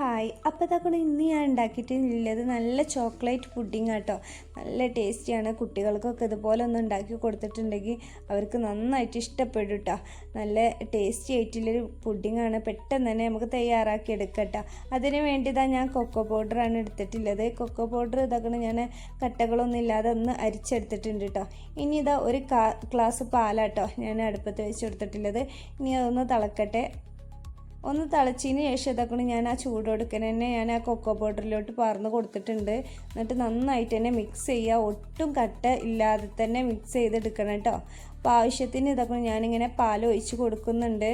Hi, അപ്പോൾ ഇതാക്കണം ഇന്ന് ഞാൻ ഉണ്ടാക്കിയിട്ടുള്ളത് നല്ല ചോക്ലേറ്റ് പുഡിംഗ് ആട്ടോ. നല്ല ടേസ്റ്റിയാണ്. കുട്ടികൾക്കൊക്കെ ഇതുപോലെ ഒന്ന് ഉണ്ടാക്കി കൊടുത്തിട്ടുണ്ടെങ്കിൽ അവർക്ക് നന്നായിട്ട് ഇഷ്ടപ്പെടും കേട്ടോ. നല്ല ടേസ്റ്റി ആയിട്ടുള്ളൊരു പുഡിങ്ങാണ്. പെട്ടെന്ന് തന്നെ നമുക്ക് തയ്യാറാക്കി എടുക്കട്ടോ. അതിന് വേണ്ടി ഞാൻ കൊക്കോ പൗഡറാണ് എടുത്തിട്ടുള്ളത്. കൊക്കോ പൗഡർ ഇതാക്കണം ഞാൻ കട്ടകളൊന്നും ഇല്ലാതെ ഒന്ന് അരിച്ചെടുത്തിട്ടുണ്ട് കേട്ടോ. ഇനി ഒരു ഗ്ലാസ് പാലാട്ടോ ഞാൻ അടുപ്പത്ത് വെച്ച് കൊടുത്തിട്ടുള്ളത്. ഇനി അതൊന്ന് തിളക്കട്ടെ. ഒന്ന് തിളച്ചതിന് ശേഷം ഇതാക്കണം ഞാൻ ആ ചൂടോടുക്കനെ തന്നെ ഞാൻ ആ കൊക്കോ പൗഡറിലോട്ട് പാർന്ന് കൊടുത്തിട്ടുണ്ട്. എന്നിട്ട് നന്നായിട്ട് തന്നെ മിക്സ് ചെയ്യുക. ഒട്ടും കട്ട ഇല്ലാതെ തന്നെ മിക്സ് ചെയ്തെടുക്കണം കേട്ടോ. അപ്പോൾ ആവശ്യത്തിന് ഇതാക്കണം ഞാനിങ്ങനെ പാൽ ഒഴിച്ച് കൊടുക്കുന്നുണ്ട്.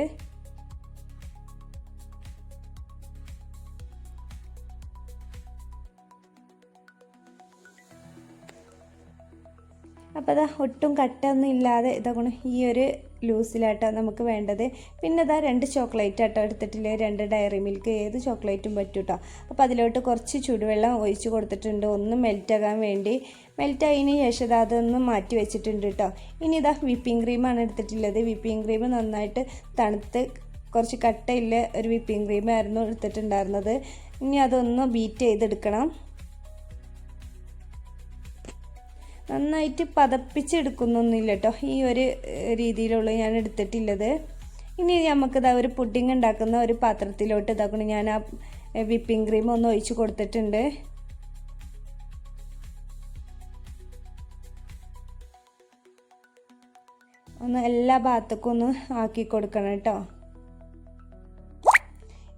അപ്പോൾ ഒട്ടും കട്ട ഒന്നും ഇല്ലാതെ ഇതാക്കണം ഈ ഒരു ലൂസിലാട്ടോ നമുക്ക് വേണ്ടത്. പിന്നെ 2 ചോക്ലേറ്റ് ആട്ടോ എടുത്തിട്ടില്ലേ, 2 ഡയറി മിൽക്ക്, ഏത് ചോക്ലേറ്റും പറ്റും കേട്ടോ. അപ്പോൾ അതിലോട്ട് കുറച്ച് ചൂടുവെള്ളം ഒഴിച്ച് കൊടുത്തിട്ടുണ്ട്, ഒന്ന് മെൽറ്റാകാൻ വേണ്ടി. മെൽറ്റായതിന് ശേഷം അതൊന്ന് മാറ്റി വെച്ചിട്ടുണ്ട് കേട്ടോ. ഇനി വിപ്പിംഗ് ക്രീമാണ് എടുത്തിട്ടുള്ളത്. വിപ്പിംഗ് ക്രീം നന്നായിട്ട് തണുത്ത് കുറച്ച് കട്ടയില്ല ഒരു വിപ്പിംഗ് ക്രീമായിരുന്നു എടുത്തിട്ടുണ്ടായിരുന്നത്. ഇനി അതൊന്ന് ബീറ്റ് ചെയ്തെടുക്കണം. നന്നായിട്ട് പതപ്പിച്ചെടുക്കുന്നൊന്നുമില്ല കേട്ടോ. ഈ ഒരു രീതിയിലുള്ള ഞാൻ എടുത്തിട്ടുള്ളത്. ഇനി നമുക്ക് ഒരു പുഡിംഗ് ഉണ്ടാക്കുന്ന ഒരു പാത്രത്തിലോട്ട് ഇതാക്കണം ഞാൻ ആ വിപ്പിംഗ് ക്രീം ഒന്ന് ഒഴിച്ച് കൊടുത്തിട്ടുണ്ട്. ഒന്ന് എല്ലാ ഭാഗത്തേക്കും ഒന്ന് ആക്കി കൊടുക്കണം കേട്ടോ.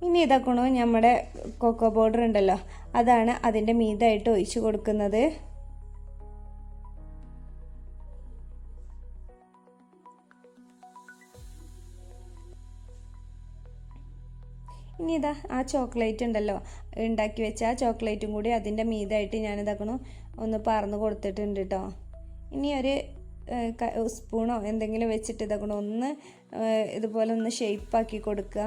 ഇനി ഇതാക്കണോ നമ്മുടെ കൊക്കോ പൗഡർ ഉണ്ടല്ലോ, അതാണ് അതിൻ്റെ മീതായിട്ട് ഒഴിച്ച് കൊടുക്കുന്നത്. ഇനി ആ ചോക്ലേറ്റ് ഉണ്ടല്ലോ ഉണ്ടാക്കി വെച്ച ആ ചോക്ലേറ്റും കൂടി അതിൻ്റെ മീതായിട്ട് ഞാനിതാക്കണു ഒന്ന് പറന്ന് കൊടുത്തിട്ടുണ്ട് കേട്ടോ. ഇനി ഒരു സ്പൂണോ എന്തെങ്കിലും വെച്ചിട്ട് ഇതാക്കണു ഒന്ന് ഇതുപോലെ ഒന്ന് ഷേപ്പാക്കി കൊടുക്കുക.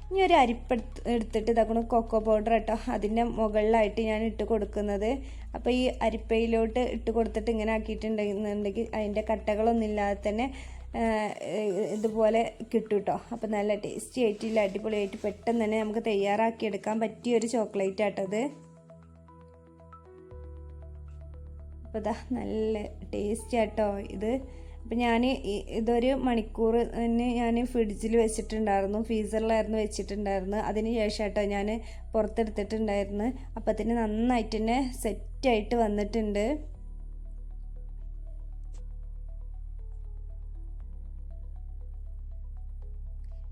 ഇനി ഒരു അരിപ്പ എടുത്തിട്ട് ഇതാക്കണു കൊക്കോ പൗഡർ കേട്ടോ അതിൻ്റെ മുകളിലായിട്ട് ഞാൻ ഇട്ട് കൊടുക്കുന്നത്. അപ്പോൾ ഈ അരിപ്പയിലോട്ട് ഇട്ട് കൊടുത്തിട്ട് ഇങ്ങനെ ആക്കിയിട്ടുണ്ടെന്നുണ്ടെങ്കിൽ അതിൻ്റെ കട്ടകളൊന്നും ഇല്ലാതെ തന്നെ ഇതുപോലെ കിട്ടും കേട്ടോ. അപ്പോൾ നല്ല ടേസ്റ്റി ആയിട്ടില്ല, അടിപൊളിയായിട്ട് പെട്ടെന്ന് തന്നെ നമുക്ക് തയ്യാറാക്കി എടുക്കാൻ പറ്റിയൊരു ചോക്ലേറ്റ് ആട്ടത്. അപ്പോൾ നല്ല ടേസ്റ്റി ആട്ടോ ഇത്. അപ്പോൾ ഞാൻ ഇതൊരു മണിക്കൂർ തന്നെ ഞാൻ ഫ്രിഡ്ജിൽ വെച്ചിട്ടുണ്ടായിരുന്നു, ഫ്രീസറിലായിരുന്നു വെച്ചിട്ടുണ്ടായിരുന്നു. അതിന് ശേഷം കേട്ടോ ഞാൻ പുറത്തെടുത്തിട്ടുണ്ടായിരുന്നു. അപ്പത്തിന് നന്നായിട്ട് തന്നെ സെറ്റായിട്ട് വന്നിട്ടുണ്ട്.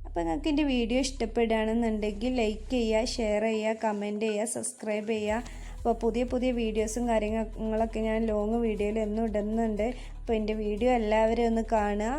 അപ്പോൾ നിങ്ങൾക്ക് എൻ്റെ വീഡിയോ ഇഷ്ടപ്പെടുകയാണെന്നുണ്ടെങ്കിൽ ലൈക്ക് ചെയ്യുക, ഷെയർ ചെയ്യുക, കമൻറ്റ് ചെയ്യുക, സബ്സ്ക്രൈബ് ചെയ്യുക. അപ്പോൾ പുതിയ വീഡിയോസും കാര്യങ്ങളൊക്കെ ഞാൻ ലോങ് വീഡിയോയിൽ എന്നും ഇടുന്നുണ്ട്. അപ്പോൾ എൻ്റെ വീഡിയോ എല്ലാവരും ഒന്ന് കാണുക.